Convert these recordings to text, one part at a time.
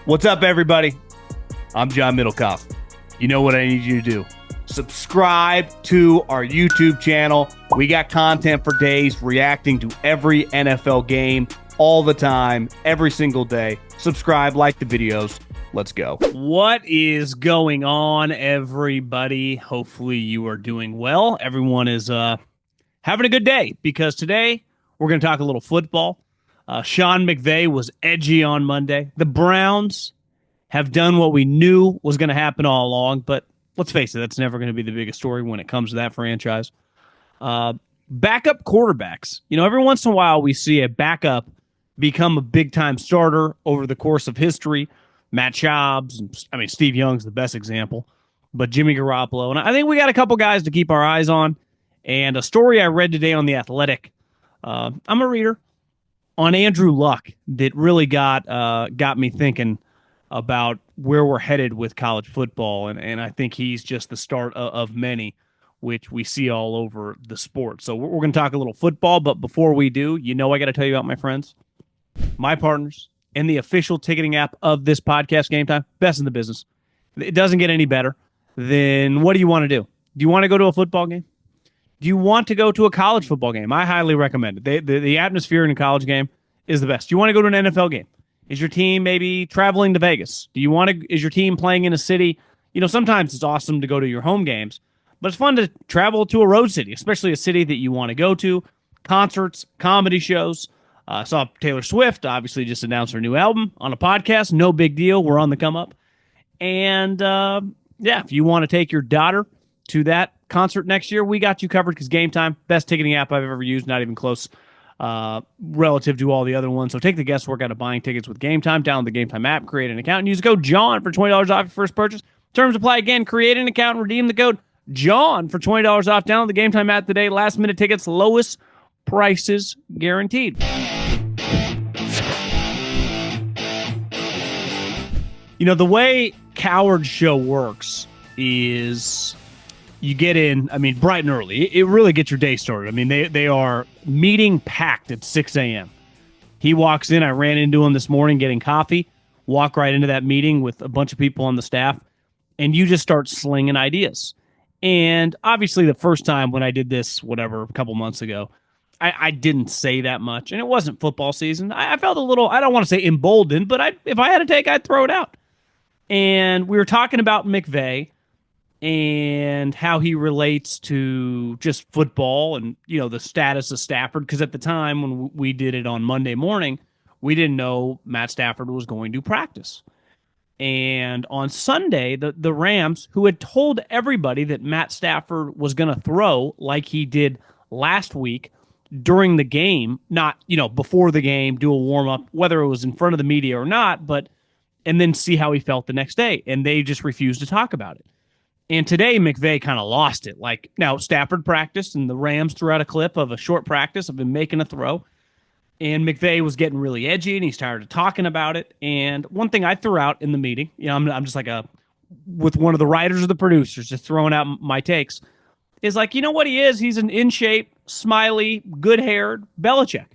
What's up, everybody? I'm John Middlekauff. You know what I need you to do. Subscribe to our YouTube channel. We got content for days reacting to every NFL game all the time, every single day. Subscribe, like the videos. Let's go. What is going on, everybody? Hopefully you are doing well. Everyone is having a good day because today we're going to talk a little football. Sean McVay was edgy on Monday. The Browns have done what we knew was going to happen all along, but let's face it, that's never going to be the biggest story when it comes to that franchise. Backup quarterbacks. You know, every once in a while we see a backup become a big-time starter over the course of history. Matt Chubbies, Steve Young's the best example, but Jimmy Garoppolo. And I think we got a couple guys to keep our eyes on. And a story I read today on The Athletic, I'm a reader, on Andrew Luck that really got me thinking about where we're headed with college football, and I think he's just the start of many, which we see all over the sport. So we're going to talk a little football, but before we do, I got to tell you about my friends, my partners, and the official ticketing app of this podcast, GameTime, best in the business. It doesn't get any better. Then what do you want to do? Do you want to go to a football game? Do you want to go to a college football game? I highly recommend it. The atmosphere in a college game is the best. Do you want to go to an NFL game? Is your team maybe traveling to Vegas? Is your team playing in a city? Sometimes it's awesome to go to your home games, but it's fun to travel to a road city, especially a city that you want to go to. Concerts, comedy shows. I saw Taylor Swift obviously just announced her new album on a podcast. No big deal. We're on the come up. And if you want to take your daughter to that concert next year, we got you covered because GameTime, best ticketing app I've ever used, not even close relative to all the other ones. So take the guesswork out of buying tickets with GameTime. Download the GameTime app, create an account, and use code JOHN for $20 off your first purchase. Terms apply again. Create an account and redeem the code JOHN for $20 off. Download the GameTime app today. Last minute tickets, lowest prices guaranteed. The way Coward Show works is you get in, bright and early. It really gets your day started. They are meeting packed at 6 a.m. He walks in. I ran into him this morning getting coffee. Walk right into that meeting with a bunch of people on the staff, and you just start slinging ideas. And obviously the first time when I did this, a couple months ago, I didn't say that much, and it wasn't football season. I felt a little, I don't want to say emboldened, but if I had a take, I'd throw it out. And we were talking about McVay and how he relates to just football and, the status of Stafford. Because at the time when we did it on Monday morning, we didn't know Matt Stafford was going to practice. And on Sunday, the Rams, who had told everybody that Matt Stafford was going to throw like he did last week during the game, not, before the game, do a warm-up, whether it was in front of the media or not, and then see how he felt the next day. And they just refused to talk about it. And today, McVay kind of lost it. Now, Stafford practiced, and the Rams threw out a clip of a short practice of him making a throw. And McVay was getting really edgy, and he's tired of talking about it. And one thing I threw out in the meeting, I'm just with one of the writers or the producers, just throwing out my takes, is what he is? He's an in-shape, smiley, good-haired Belichick.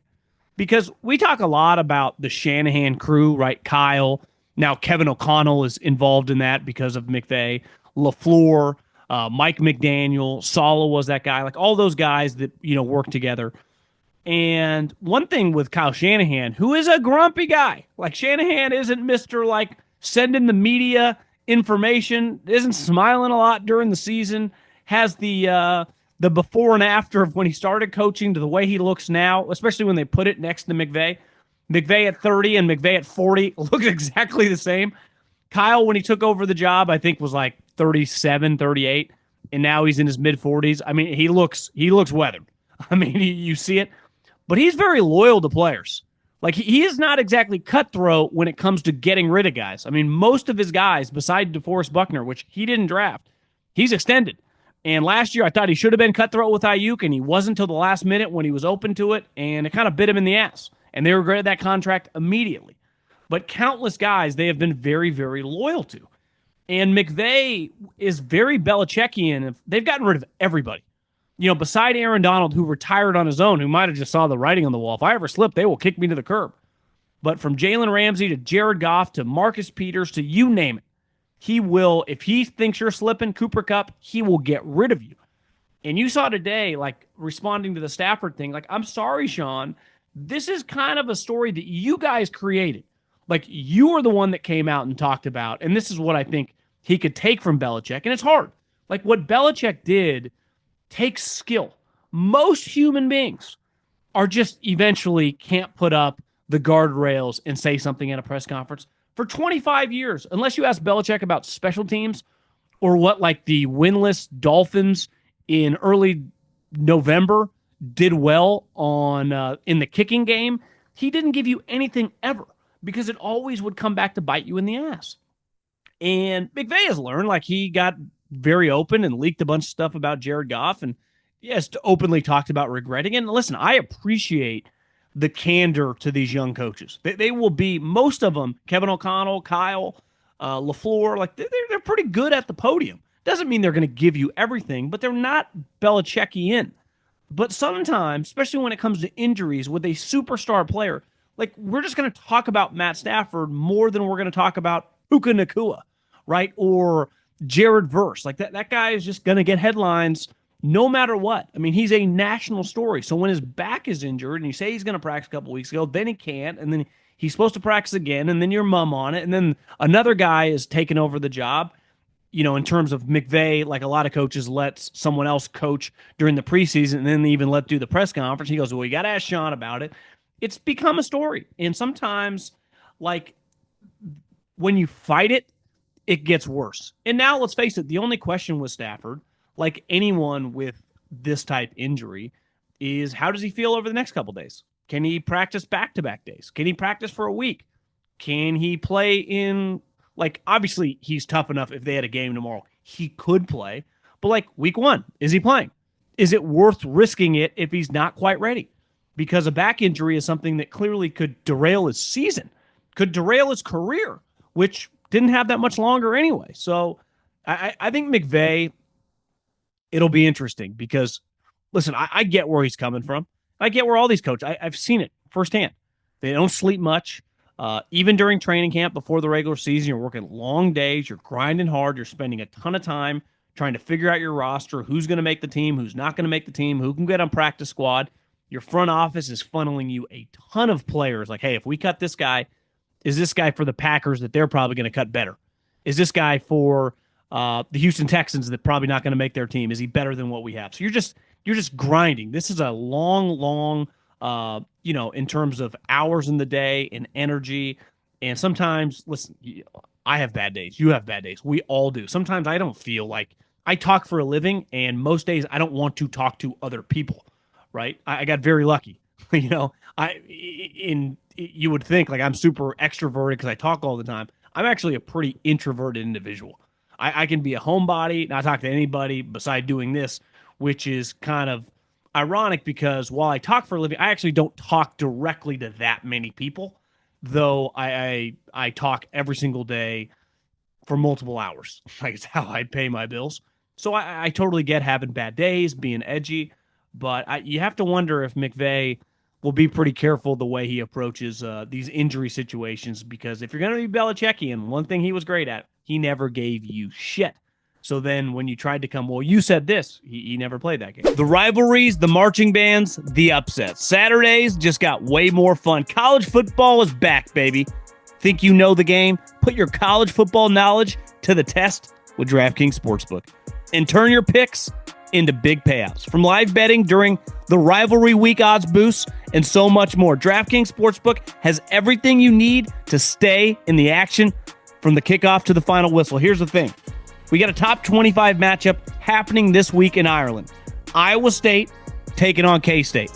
Because we talk a lot about the Shanahan crew, right? Kyle. Now Kevin O'Connell is involved in that because of McVay. LaFleur, Mike McDaniel, Saleh was that guy. All those guys that, work together. And one thing with Kyle Shanahan, who is a grumpy guy. Shanahan isn't Mr. Sending the media information, isn't smiling a lot during the season, has the before and after of when he started coaching to the way he looks now, especially when they put it next to McVay. McVay at 30 and McVay at 40 looks exactly the same. Kyle, when he took over the job, I think was 37, 38, and now he's in his mid-40s. He looks weathered. You see it. But he's very loyal to players. He is not exactly cutthroat when it comes to getting rid of guys. Most of his guys, besides DeForest Buckner, which he didn't draft, he's extended. And last year, I thought he should have been cutthroat with Ayuk, and he wasn't until the last minute when he was open to it, and it kind of bit him in the ass. And they regretted that contract immediately. But countless guys they have been very, very loyal to. And McVay is very Belichickian. They've gotten rid of everybody. Beside Aaron Donald, who retired on his own, who might have just saw the writing on the wall. If I ever slip, they will kick me to the curb. But from Jalen Ramsey to Jared Goff to Marcus Peters to you name it, he will, if he thinks you're slipping, Cooper Kupp, he will get rid of you. And you saw today, like, responding to the Stafford thing, like, I'm sorry, Sean, this is kind of a story that you guys created. Like, you were the one that came out and talked about, and this is what I think he could take from Belichick, and it's hard. Like, what Belichick did takes skill. Most human beings are just eventually can't put up the guardrails and say something at a press conference. For 25 years, unless you ask Belichick about special teams or what, like, the winless Dolphins in early November did well on in the kicking game, he didn't give you anything ever because it always would come back to bite you in the ass. And McVay has learned, like, he got very open and leaked a bunch of stuff about Jared Goff and, yes, openly talked about regretting it. And listen, I appreciate the candor to these young coaches. They will be, most of them, Kevin O'Connell, Kyle, LaFleur, like, they're pretty good at the podium. Doesn't mean they're going to give you everything, but they're not Belichickian. But sometimes, especially when it comes to injuries with a superstar player, like, we're just going to talk about Matt Stafford more than we're going to talk about Puka Nacua, right? Or Jared Verse. Like, that guy is just going to get headlines no matter what. I mean, he's a national story. So when his back is injured and you say he's going to practice a couple weeks ago, then he can't, and then he's supposed to practice again, and then you're mum on it, and then another guy is taking over the job. You know, in terms of McVay, like, a lot of coaches let someone else coach during the preseason and then they even let do the press conference. He goes, well, you got to ask Sean about it. It's become a story. And sometimes, like, when you fight it, it gets worse. And now, let's face it, the only question with Stafford, like anyone with this type injury, is how does he feel over the next couple days? Can he practice back-to-back days? Can he practice for a week? Can he play in... Like, obviously, he's tough enough if they had a game tomorrow. He could play. But, like, week one, is he playing? Is it worth risking it if he's not quite ready? Because a back injury is something that clearly could derail his season, could derail his career, which didn't have that much longer anyway. So I think McVay, it'll be interesting because, listen, I get where he's coming from. I get where all these coaches, I've seen it firsthand. They don't sleep much. Even during training camp before the regular season, you're working long days, you're grinding hard, you're spending a ton of time trying to figure out your roster, who's going to make the team, who's not going to make the team, who can get on practice squad. Your front office is funneling you a ton of players. Like, hey, if we cut this guy, is this guy for the Packers that they're probably going to cut better? Is this guy for the Houston Texans that probably not going to make their team? Is he better than what we have? So you're just grinding. This is a long in terms of hours in the day and energy. And sometimes, listen, I have bad days. You have bad days. We all do. Sometimes I don't feel like I talk for a living, and most days I don't want to talk to other people, right? I got very lucky. You would think, like, I'm super extroverted because I talk all the time. I'm actually a pretty introverted individual. I can be a homebody, not talk to anybody beside doing this, which is kind of ironic because while I talk for a living, I actually don't talk directly to that many people, though I talk every single day for multiple hours. Like, it's how I pay my bills. So I totally get having bad days, being edgy, but you have to wonder if McVay will be pretty careful the way he approaches these injury situations, because if you're going to be Belichickian, one thing he was great at, he never gave you shit. So then when you tried to come, well, you said this, he never played that game. The rivalries, the marching bands, the upsets. Saturdays just got way more fun. College football is back, baby. Think you know the game? Put your college football knowledge to the test with DraftKings Sportsbook and turn your picks into big payouts. From live betting during the rivalry week odds boosts and so much more, DraftKings Sportsbook has everything you need to stay in the action from the kickoff to the final whistle. Here's the thing. We got a top 25 matchup happening this week in Ireland. Iowa State taking on K-State.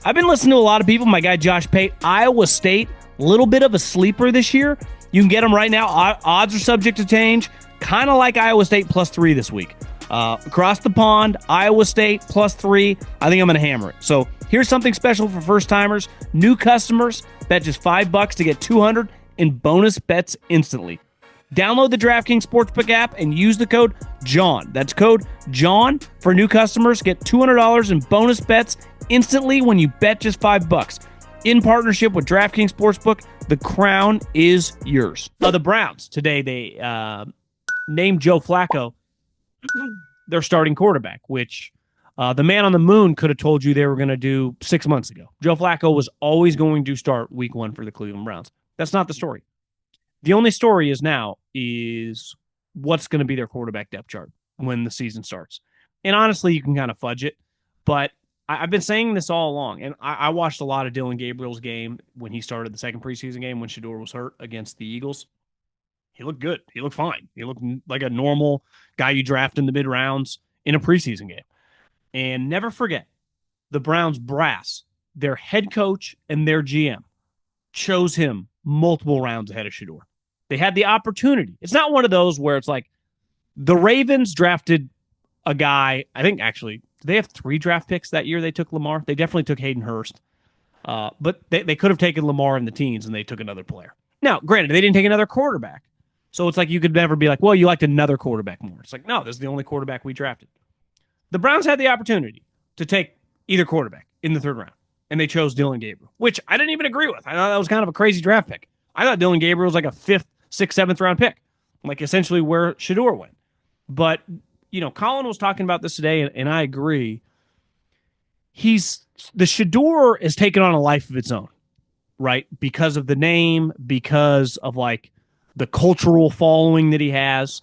I've been listening to a lot of people. My guy Josh Pate, Iowa State, a little bit of a sleeper this year. You can get them right now. Odds are subject to change. Kind of like Iowa State +3 this week. Across the pond, Iowa State +3. I think I'm going to hammer it. So here's something special for first-timers. New customers, bet just $5 to get $200 in bonus bets instantly. Download the DraftKings Sportsbook app and use the code JOHN. That's code JOHN for new customers. Get $200 in bonus bets instantly when you bet just $5. in partnership with DraftKings Sportsbook. The crown is yours. The Browns, today they named Joe Flacco their starting quarterback, which the man on the moon could have told you they were going to do 6 months ago. Joe Flacco was always going to start week 1 for the Cleveland Browns. That's not the story. The only story is what's going to be their quarterback depth chart when the season starts. And honestly, you can kind of fudge it, but I've been saying this all along, and I watched a lot of Dillon Gabriel's game when he started the second preseason game when Shedeur was hurt against the Eagles. He looked good. He looked fine. He looked like a normal guy you draft in the mid-rounds in a preseason game. And never forget, the Browns brass, their head coach and their GM, chose him multiple rounds ahead of Shedeur. They had the opportunity. It's not one of those where it's like the Ravens drafted a guy, I think actually, did they have 3 draft picks that year they took Lamar? They definitely took Hayden Hurst. But they could have taken Lamar in the teens and they took another player. Now, granted, they didn't take another quarterback. So it's like you could never be like, well, you liked another quarterback more. It's like, no, this is the only quarterback we drafted. The Browns had the opportunity to take either quarterback in the 3rd round, and they chose Dillon Gabriel, which I didn't even agree with. I thought that was kind of a crazy draft pick. I thought Dillon Gabriel was like a 5th, 6th, 7th round pick, like essentially where Shedeur went. But, Colin was talking about this today, and I agree. The Shedeur has taken on a life of its own, right? Because of the name, because of the cultural following that he has.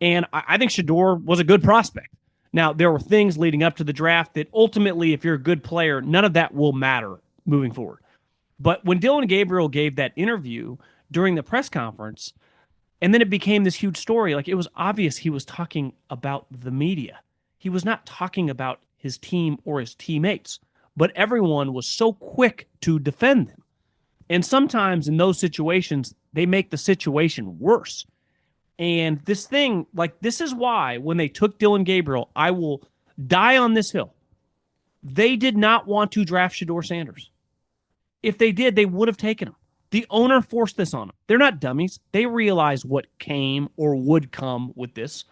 And I think Shedeur was a good prospect. Now, there were things leading up to the draft that ultimately, if you're a good player, none of that will matter moving forward. But when Dillon Gabriel gave that interview during the press conference, and then it became this huge story, it was obvious he was talking about the media. He was not talking about his team or his teammates, but everyone was so quick to defend them. And sometimes in those situations, they make the situation worse. And this is why when they took Dillon Gabriel, I will die on this hill. They did not want to draft Shedeur Sanders. If they did, they would have taken him. The owner forced this on them. They're not dummies. They realize what came or would come with this.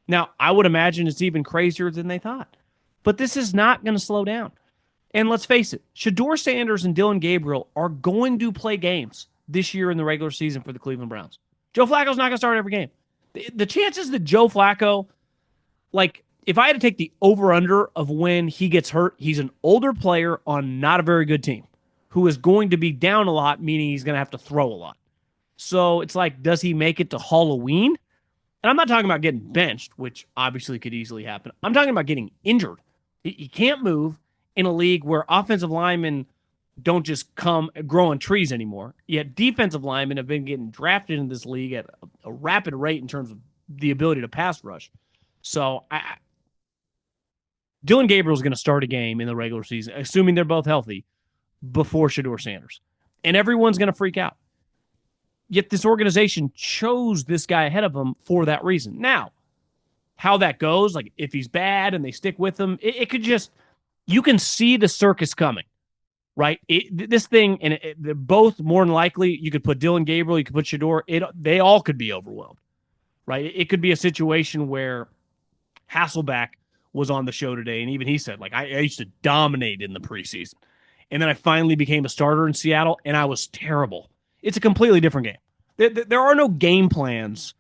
Now, I would imagine it's even crazier than they thought. But this is not going to slow down. And let's face it, Shedeur Sanders and Dillon Gabriel are going to play games this year in the regular season for the Cleveland Browns. Joe Flacco's not going to start every game. The chances that Joe Flacco, if I had to take the over-under of when he gets hurt, he's an older player on not a very good team who is going to be down a lot, meaning he's going to have to throw a lot. So it's does he make it to Halloween? And I'm not talking about getting benched, which obviously could easily happen. I'm talking about getting injured. He can't move in a league where offensive linemen don't just come growing trees anymore. Yet defensive linemen have been getting drafted in this league at a rapid rate in terms of the ability to pass rush. So Dillon Gabriel is going to start a game in the regular season, assuming they're both healthy, before Shedeur Sanders. And everyone's going to freak out. Yet this organization chose this guy ahead of him for that reason. Now, how that goes, if he's bad and they stick with him, it could just, you can see the circus coming. Right? This thing, and they're both more than likely, you could put Dillon Gabriel, you could put Shedeur, they all could be overwhelmed. Right? It could be a situation where Hasselbeck was on the show today, and even he said, I used to dominate in the preseason. And then I finally became a starter in Seattle, and I was terrible. It's a completely different game. There are no game plans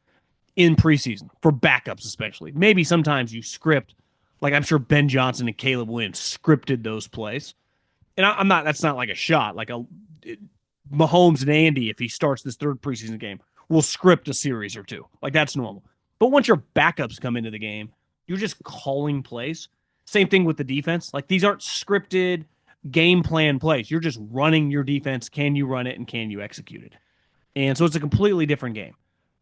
in preseason, for backups especially. Maybe sometimes you script, I'm sure Ben Johnson and Caleb Williams scripted those plays. And that's not a shot. Mahomes and Andy, if he starts this 3rd preseason game, will script a series or 2. That's normal. But once your backups come into the game, you're just calling plays. Same thing with the defense. These aren't scripted game plan plays. You're just running your defense. Can you run it and can you execute it? And so it's a completely different game.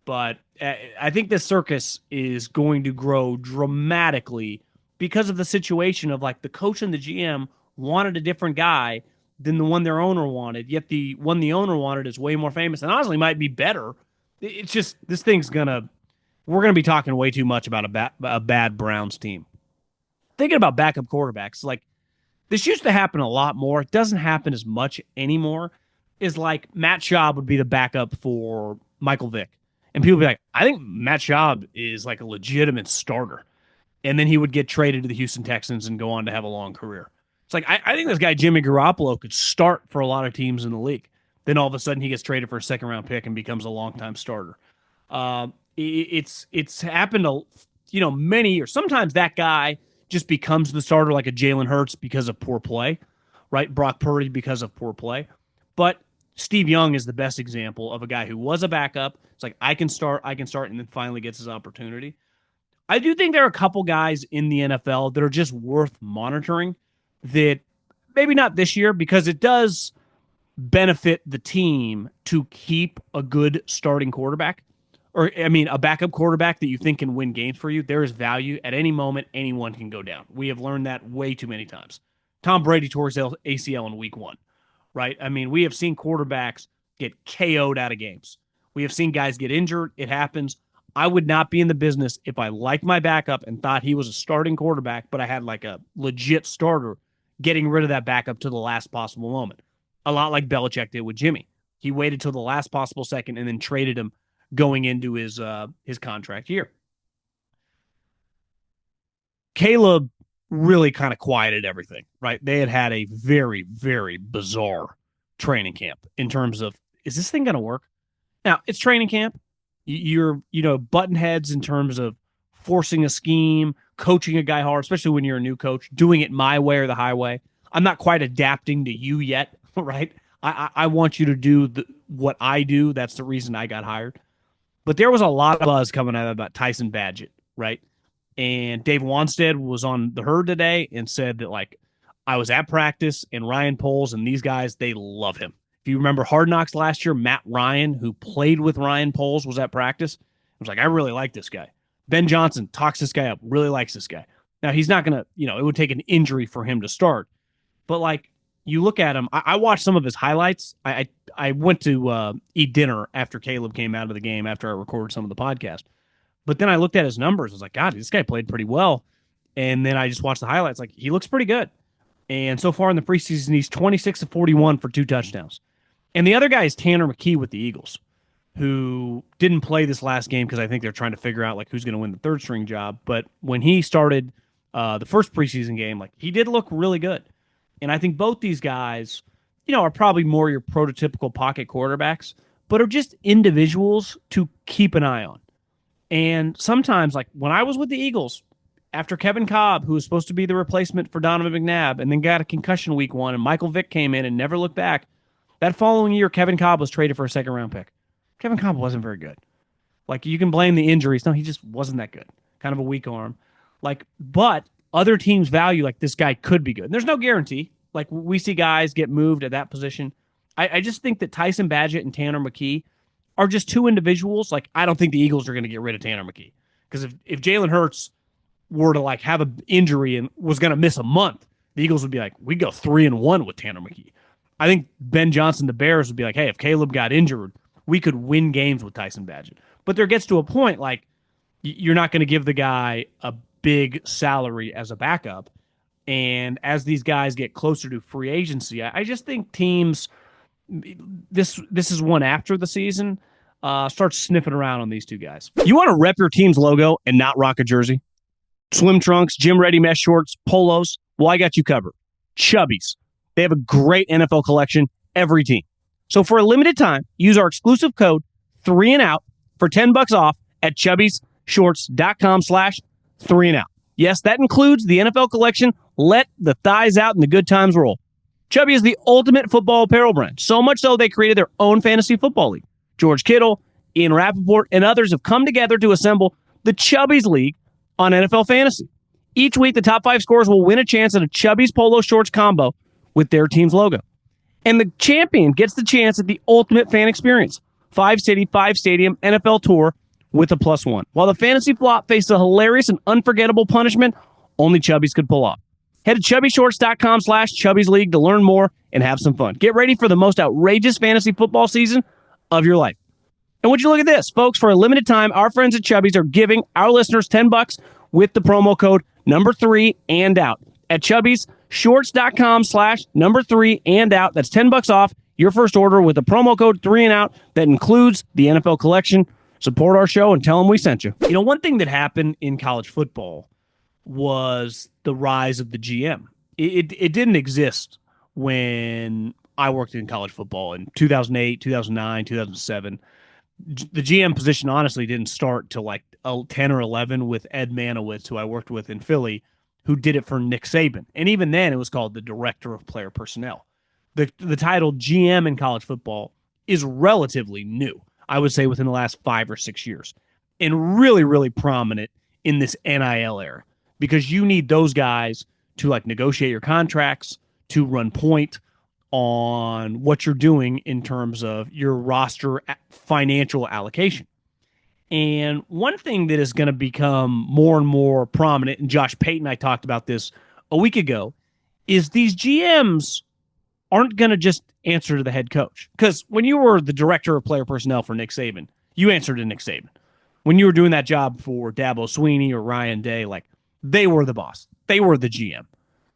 But I think this circus is going to grow dramatically because of the situation of the coach and the GM wanted a different guy than the one their owner wanted, yet the one the owner wanted is way more famous and honestly might be better. It's just, this thing's we're going to be talking way too much about a bad Browns team. Thinking about backup quarterbacks, this used to happen a lot more. It doesn't happen as much anymore. Is Matt Schaub would be the backup for Michael Vick. And people would be I think Matt Schaub is a legitimate starter. And then he would get traded to the Houston Texans and go on to have a long career. It's like, I think this guy, Jimmy Garoppolo, could start for a lot of teams in the league. Then all of a sudden he gets traded for a second-round pick and becomes a longtime starter. It's happened to, many years. Sometimes that guy just becomes the starter, like a Jalen Hurts, because of poor play, right? Brock Purdy because of poor play. But Steve Young is the best example of a guy who was a backup. It's like, I can start, and then finally gets his opportunity. I do think there are a couple guys in the NFL that are just worth monitoring, that maybe not this year, because it does benefit the team to keep a good starting quarterback, or a backup quarterback that you think can win games for you. There is value at any moment. Anyone can go down. We have learned that way too many times. Tom Brady tore his ACL in week 1, right? We have seen quarterbacks get KO'd out of games. We have seen guys get injured. It happens. I would not be in the business if I liked my backup and thought he was a starting quarterback, but I had like a legit starter, getting rid of that backup to the last possible moment. A lot like Belichick did with Jimmy. He waited till the last possible second and then traded him going into his contract year. Caleb really kind of quieted everything, right? They had a very, very bizarre training camp in terms of, is this thing going to work? Now, it's training camp. You're, button heads in terms of forcing a scheme, coaching a guy hard, especially when you're a new coach, doing it my way or the highway. I'm not quite adapting to you yet, right? I want you to do what I do. That's the reason I got hired. But there was a lot of buzz coming out about Tyson Bagent, right? And Dave Wanstead was on the Herd today and said that, like, I was at practice and Ryan Poles and these guys, they love him. If you remember Hard Knocks last year, Matt Ryan, who played with Ryan Poles, was at practice. I was like, I really like this guy. Ben Johnson talks this guy up, really likes this guy. Now, he's not going to, it would take an injury for him to start. But, like, you look at him, I watched some of his highlights. I went to eat dinner after Caleb came out of the game, after I recorded some of the podcast. But then I looked at his numbers. I was like, God, this guy played pretty well. And then I just watched the highlights. Like, he looks pretty good. And so far in the preseason, he's 26-41 for 2 touchdowns. And the other guy is Tanner McKee with the Eagles, who didn't play this last game because I think they're trying to figure out, like, who's going to win the third string job. But when he started the first preseason game, like, he did look really good. And I think both these guys, are probably more your prototypical pocket quarterbacks, but are just individuals to keep an eye on. And sometimes, like when I was with the Eagles, after Kevin Cobb, who was supposed to be the replacement for Donovan McNabb, and then got a concussion week 1, and Michael Vick came in and never looked back, that following year, Kevin Cobb was traded for a second-round pick. Kevin Cobb wasn't very good. Like, you can blame the injuries. No, he just wasn't that good. Kind of a weak arm. Like, but other teams value, like, this guy could be good. And there's no guarantee. Like, we see guys get moved at that position. I just think that Tyson Bagent and Tanner McKee are just two individuals. Like, I don't think the Eagles are going to get rid of Tanner McKee. Because if Jalen Hurts were to, like, have an injury and was going to miss a month, the Eagles would be like, we go 3-1 with Tanner McKee. I think Ben Johnson, the Bears, would be like, hey, if Caleb got injured, we could win games with Tyson Bagent. But there gets to a point, like, you're not going to give the guy a big salary as a backup. And as these guys get closer to free agency, I just think teams, this is one after the season, start sniffing around on these two guys. You want to rep your team's logo and not rock a jersey? Swim trunks, gym-ready mesh shorts, polos? Well, I got you covered. Chubbies. They have a great NFL collection, every team. So for a limited time, use our exclusive code 3andOut for $10 off at chubbysshorts.com/3andOut. Yes, that includes the NFL collection. Let the thighs out and the good times roll. Chubby is the ultimate football apparel brand, so much so they created their own fantasy football league. George Kittle, Ian Rappaport, and others have come together to assemble the Chubbies League on NFL Fantasy. Each week, the top 5 scorers will win a chance at a Chubbies Polo Shorts combo with their team's logo. And the champion gets the chance at the ultimate fan experience. 5-city, 5-stadium NFL tour with a +1. While the fantasy flop faced a hilarious and unforgettable punishment only Chubbies could pull off. Head to chubbysshorts.com/Chubbies League to learn more and have some fun. Get ready for the most outrageous fantasy football season of your life. And would you look at this, folks? For a limited time, our friends at Chubbies are giving our listeners $10 with the promo code #3andOut at chubbysshorts.com/3andOut. That's $10 off your first order with the promo code 3andOut that includes the NFL collection. Support our show and tell them we sent you. One thing that happened in college football was the rise of the GM. It didn't exist when I worked in college football in 2008, 2009, 2007. The GM position honestly didn't start till like 10 or 11 with Ed Manowitz, who I worked with in Philly, who did it for Nick Saban. And even then, it was called the Director of Player Personnel. The title GM in college football is relatively new, I would say within the last 5 or 6 years, and really, really prominent in this NIL era because you need those guys to like negotiate your contracts, to run point on what you're doing in terms of your roster financial allocation. And one thing that is going to become more and more prominent, and Josh Payton, I talked about this a week ago, is these GMs aren't going to just answer to the head coach. Because when you were the director of player personnel for Nick Saban, you answered to Nick Saban. When you were doing that job for Dabo Sweeney or Ryan Day, like they were the boss. They were the GM.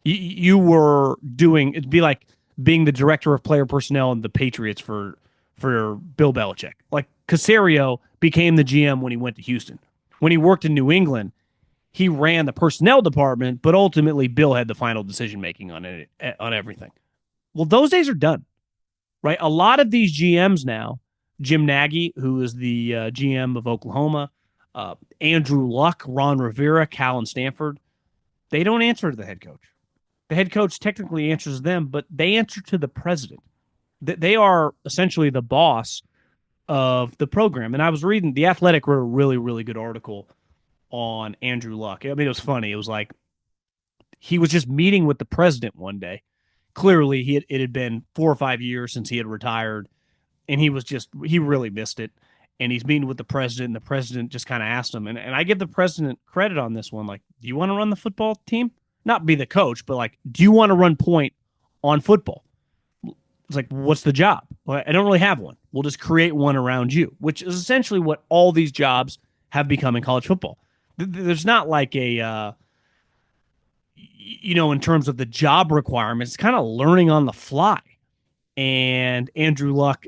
You were doing, it'd be like being the director of player personnel in the Patriots for Bill Belichick. Like Caserio became the GM when he went to Houston. When he worked in New England, he ran the personnel department, but ultimately Bill had the final decision making on it, on everything. Well, those days are done, right? A lot of these GMs now, Jim Nagy, who is the GM of Oklahoma, Andrew Luck, Ron Rivera, Cal Stanford, they don't answer to the head coach. The head coach technically answers them, but they answer to the president. They are essentially the boss of the program. And I was reading, The Athletic wrote a really, really good article on Andrew Luck. I mean, it was funny. It was like he was just meeting with the president one day. Clearly, it had been 4 or 5 years since he had retired, and he really missed it. And he's meeting with the president, and the president just kind of asked him, and I give the president credit on this one, like, do you want to run the football team? Not be the coach, but like, do you want to run point on football? It's like, what's the job? Well, I don't really have one. We'll just create one around you, which is essentially what all these jobs have become in college football. There's not like a, in terms of the job requirements, it's kind of learning on the fly. And Andrew Luck,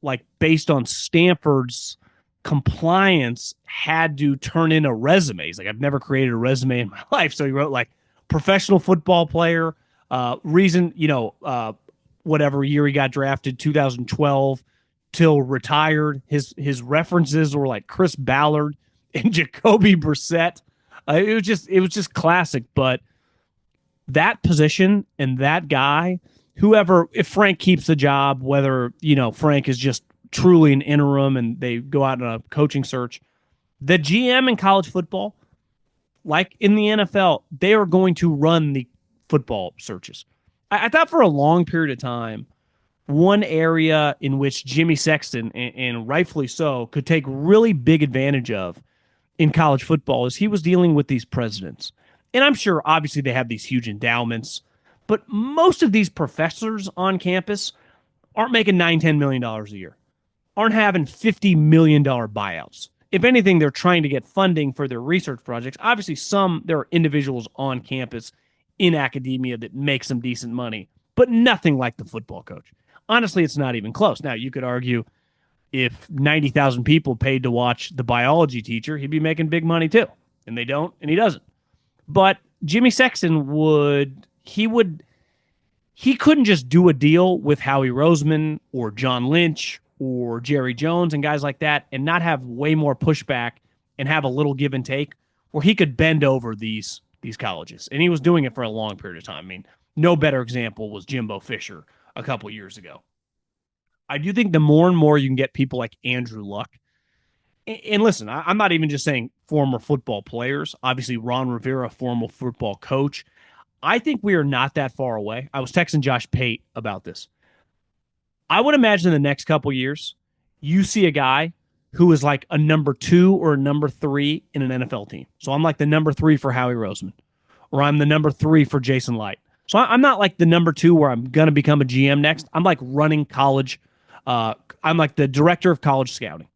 like based on Stanford's compliance, had to turn in a resume. He's like, I've never created a resume in my life. So he wrote like professional football player, reason, whatever year he got drafted, 2012 till retired. His references were like Chris Ballard and Jacoby Brissett. It was just classic. But that position and that guy, whoever, if Frank keeps the job, whether Frank is just truly an interim and they go out on a coaching search, the GM in college football, like in the NFL, they are going to run the football searches. I thought for a long period of time, one area in which Jimmy Sexton, and rightfully so, could take really big advantage of in college football is he was dealing with these presidents. And I'm sure, obviously, they have these huge endowments, but most of these professors on campus aren't making $9-10 million a year, aren't having $50 million buyouts. If anything, they're trying to get funding for their research projects. Obviously, there are individuals on campus in academia that make some decent money, but nothing like the football coach. Honestly, it's not even close. Now, you could argue if 90,000 people paid to watch the biology teacher, he'd be making big money too. And they don't, and he doesn't. But Jimmy Sexton he couldn't just do a deal with Howie Roseman or John Lynch or Jerry Jones and guys like that and not have way more pushback and have a little give and take where he could bend over these colleges. And he was doing it for a long period of time. I mean, no better example was Jimbo Fisher a couple years ago. I do think the more and more you can get people like Andrew Luck, and listen, I'm not even just saying former football players. Obviously, Ron Rivera, former football coach. I think we are not that far away. I was texting Josh Pate about this. I would imagine in the next couple years, you see a guy who is like a number 2 or a number 3 in an NFL team. So I'm like the number 3 for Howie Roseman, or I'm the number 3 for Jason Light. So I'm not like the number 2 where I'm going to become a GM next. I'm like running college. I'm like the director of college scouting.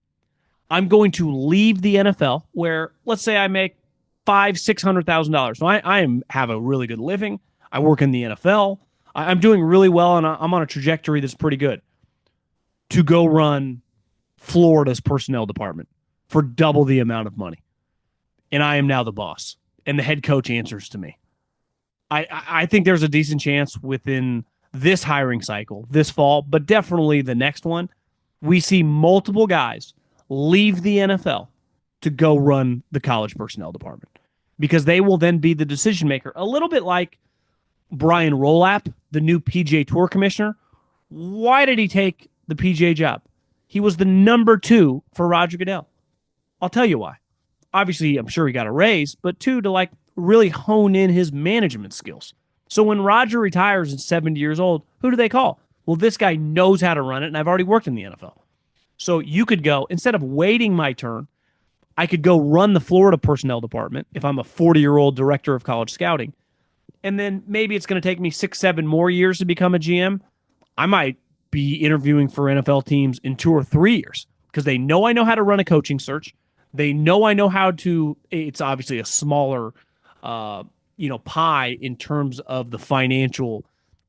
I'm going to leave the NFL where, let's say I make $500,000-600,000. So I have a really good living. I work in the NFL. I'm doing really well, and I'm on a trajectory that's pretty good to go run Florida's personnel department for double the amount of money. And I am now the boss, and the head coach answers to me. I think there's a decent chance within this hiring cycle, this fall, but definitely the next one, we see multiple guys leave the NFL to go run the college personnel department because they will then be the decision maker. A little bit like Brian Rolap, the new PGA Tour commissioner. Why did he take the PGA job? He was the number two for Roger Goodell. I'll tell you why. Obviously, I'm sure he got a raise, but two, to like really hone in his management skills. So when Roger retires at 70 years old, who do they call? Well, this guy knows how to run it, and I've already worked in the NFL. So you could go, instead of waiting my turn, I could go run the Florida personnel department if I'm a 40-year-old director of college scouting. And then maybe it's going to take me 6, 7 more years to become a GM. I might be interviewing for NFL teams in 2 or 3 years because they know I know how to run a coaching search. They know I know how to. It's obviously a smaller, pie in terms of the financial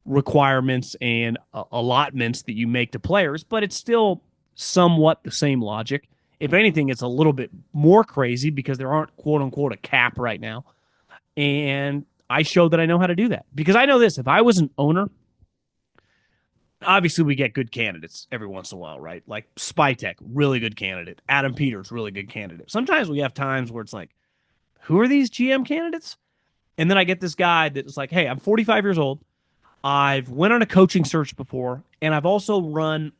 requirements and allotments that you make to players, but it's still somewhat the same logic. If anything, it's a little bit more crazy because there aren't quote unquote a cap right now, and I show that I know how to do that because I know this. If I was an owner, obviously we get good candidates every once in a while, right? Like Spytek, really good candidate. Adam Peters, really good candidate. Sometimes we have times where it's like, who are these GM candidates? And then I get this guy that's like, hey, I'm 45 years old. I've went on a coaching search before, and I've also run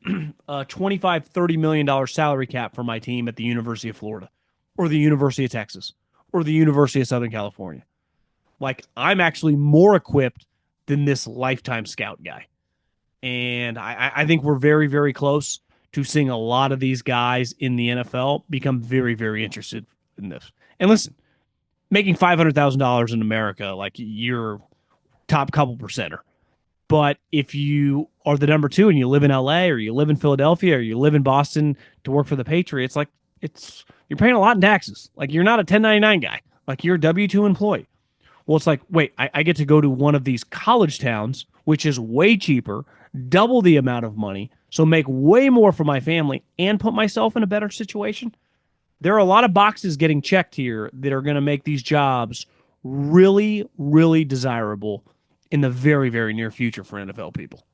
a $25-30 million salary cap for my team at the University of Florida or the University of Texas or the University of Southern California. Like, I'm actually more equipped than this lifetime scout guy. And I think we're very, very close to seeing a lot of these guys in the NFL become very, very interested in this. And listen, making $500,000 in America, like you're top couple percenter. But if you are the number two and you live in LA or you live in Philadelphia or you live in Boston to work for the Patriots, like you're paying a lot in taxes. Like you're not a 1099 guy. Like you're a W-2 employee. Well, it's like, wait, I get to go to one of these college towns, which is way cheaper, double the amount of money, so make way more for my family and put myself in a better situation. There are a lot of boxes getting checked here that are going to make these jobs really, really desirable in the very, very near future for NFL people.